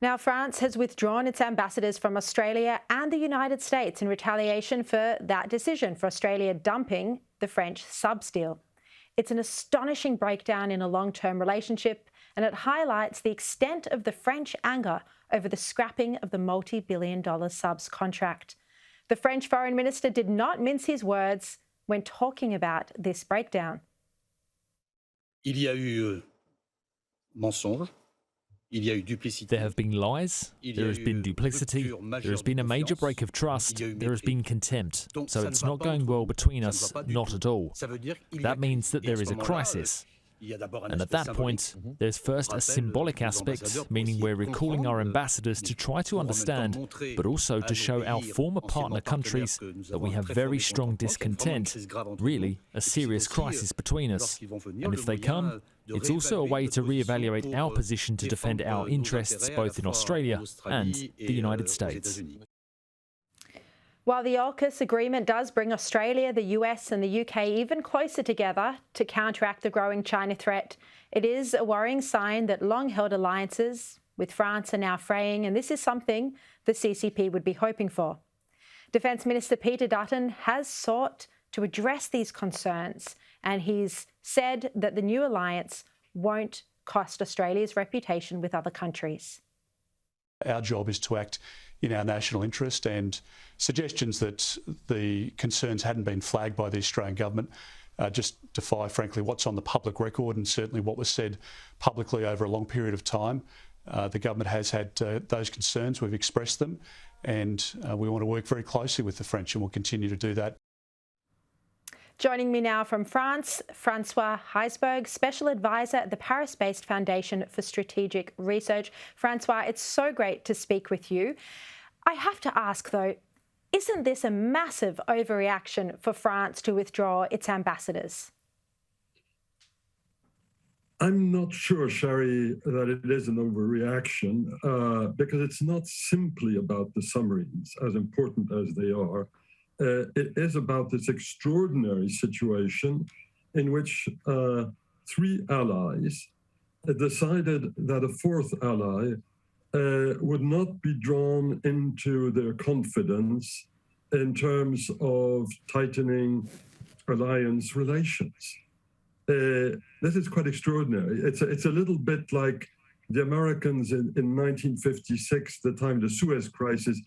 Now, France has withdrawn its ambassadors from Australia and the United States in retaliation for that decision, for Australia dumping the French subs deal. It's an astonishing breakdown in a long-term relationship, and it highlights the extent of the French anger over the scrapping of the multi-billion-dollar subs contract. The French Foreign Minister did not mince his words when talking about this breakdown. Il y a eu mensonge. There have been lies, there has been duplicity, there has been a major break of trust, there has been contempt. So it's not going well between us, not at all. That means that there is a crisis. And at that point, there's first a symbolic aspect, meaning we're recalling our ambassadors to try to understand, but also to show our former partner countries that we have very strong discontent, really a serious crisis between us. And if they come, it's also a way to re-evaluate our position to defend our interests both in Australia and the United States. While the AUKUS agreement does bring Australia, the US and the UK even closer together to counteract the growing China threat, it is a worrying sign that long-held alliances with France are now fraying, and this is something the CCP would be hoping for. Defence Minister Peter Dutton has sought to address these concerns, and he's said that the new alliance won't cost Australia's reputation with other countries. Our job is to act in our national interest, and suggestions that the concerns hadn't been flagged by the Australian government just defy, frankly, what's on the public record and certainly what was said publicly over a long period of time. The government has had those concerns, we've expressed them, and we want to work very closely with the French, and we'll continue to do that. Joining me now from France, François Heisbourg, Special Advisor at the Paris-based Foundation for Strategic Research. François, it's so great to speak with you. I have to ask, though, isn't this a massive overreaction for France to withdraw its ambassadors? I'm not sure, Sherry, that it is an overreaction, because it's not simply about the submarines, as important as they are. It is about this extraordinary situation in which three allies decided that a fourth ally would not be drawn into their confidence in terms of tightening alliance relations. This is quite extraordinary. It's a little bit like the Americans in 1956, the time of the Suez Crisis,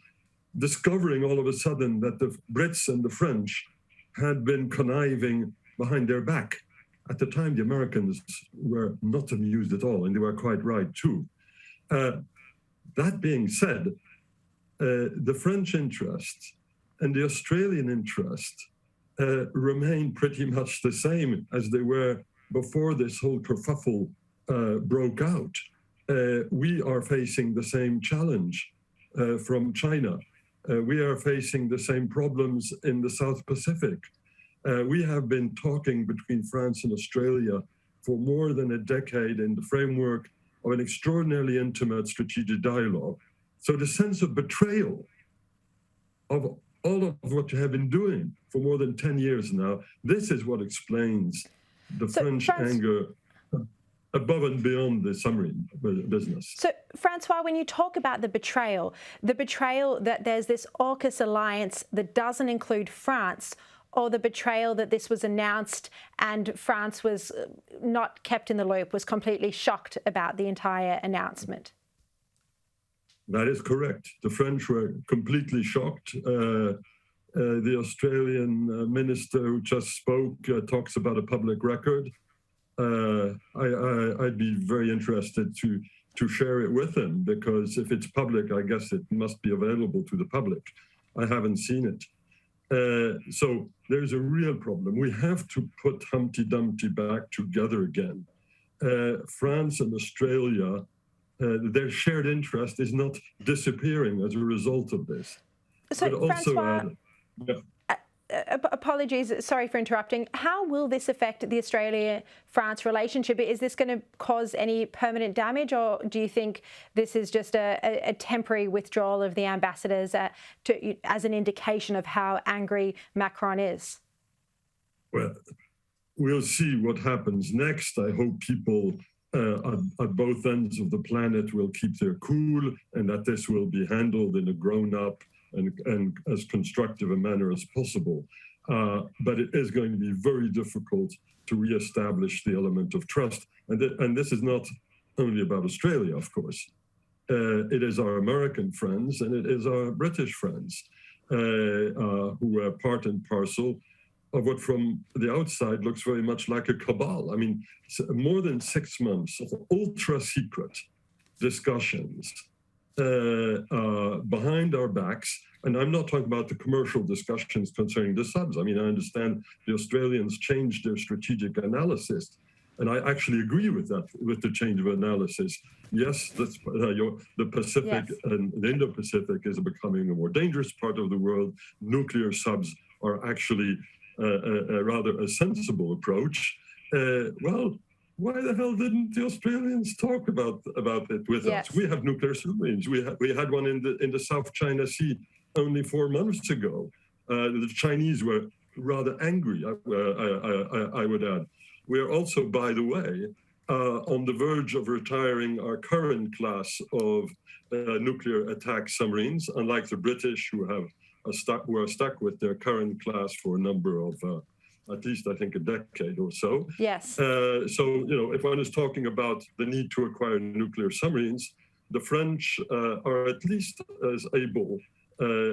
discovering all of a sudden that the Brits and the French had been conniving behind their back. At the time, the Americans were not amused at all, and they were quite right too. That being said, the French interest and the Australian interest remain pretty much the same as they were before this whole kerfuffle broke out. We are facing the same challenge from China. We are facing the same problems in the South Pacific. We have been talking between France and Australia for more than a decade in the framework of an extraordinarily intimate strategic dialogue. So the sense of betrayal of all of what you have been doing for more than 10 years now, this is what explains the French anger above and beyond the submarine business. So, François, when you talk about the betrayal that there's this AUKUS alliance that doesn't include France, or the betrayal that this was announced and France was not kept in the loop, was completely shocked about the entire announcement? That is correct. The French were completely shocked. The Australian minister who just spoke talks about a public record. I'd be very interested to share it with him, because if it's public, I guess it must be available to the public. I haven't seen it. So there's a real problem. We have to put Humpty Dumpty back together again. France and Australia, their shared interest is not disappearing as a result of this. So, but also, François, apologies, sorry for interrupting. How will this affect the Australia-France relationship? Is this going to cause any permanent damage, or do you think this is just a temporary withdrawal of the ambassadors as an indication of how angry Macron is? Well, we'll see what happens next. I hope people at both ends of the planet will keep their cool, and that this will be handled in a grown-up and as constructive a manner as possible. But it is going to be very difficult to reestablish the element of trust. And this is not only about Australia, of course. It is our American friends and it is our British friends who are part and parcel of what from the outside looks very much like a cabal. I mean, more than 6 months of ultra-secret discussions behind our backs. And I'm not talking about the commercial discussions concerning the subs. I mean, I understand the Australians changed their strategic analysis. And I actually agree with that, with the change of analysis. Yes, that's, the Pacific and the Indo-Pacific is becoming a more dangerous part of the world. Nuclear subs are actually a rather a sensible approach. Well, why the hell didn't the Australians talk about it with us? We have nuclear submarines. We had one in the South China Sea only 4 months ago. The Chinese were rather angry, I would add. We are also, by the way, on the verge of retiring our current class of nuclear attack submarines, unlike the British who are stuck with their current class for a number of, at least I think a decade or so. Yes. So, if one is talking about the need to acquire nuclear submarines, the French are at least as able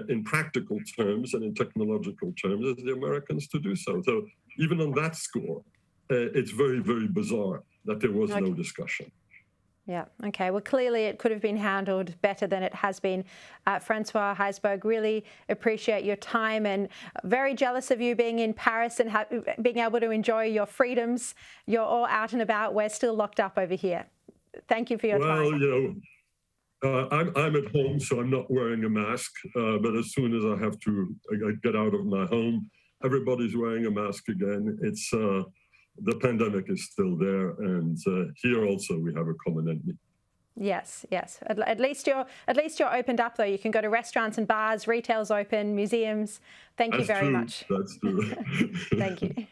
in practical terms and in technological terms as the Americans to do so. So even on that score, it's very, very bizarre that there was no discussion. Yeah, okay. Well, clearly it could have been handled better than it has been. François Heisbourg, really appreciate your time and very jealous of you being in Paris and being able to enjoy your freedoms. You're all out and about. We're still locked up over here. Thank you for your time. Well, I'm at home, so I'm not wearing a mask. But as soon as I have to get out of my home, everybody's wearing a mask again. It's the pandemic is still there, and here also we have a common enemy. Yes, yes. At least you're opened up though. You can go to restaurants and bars, retail's open, museums. Thank you very much. That's true. Thank you.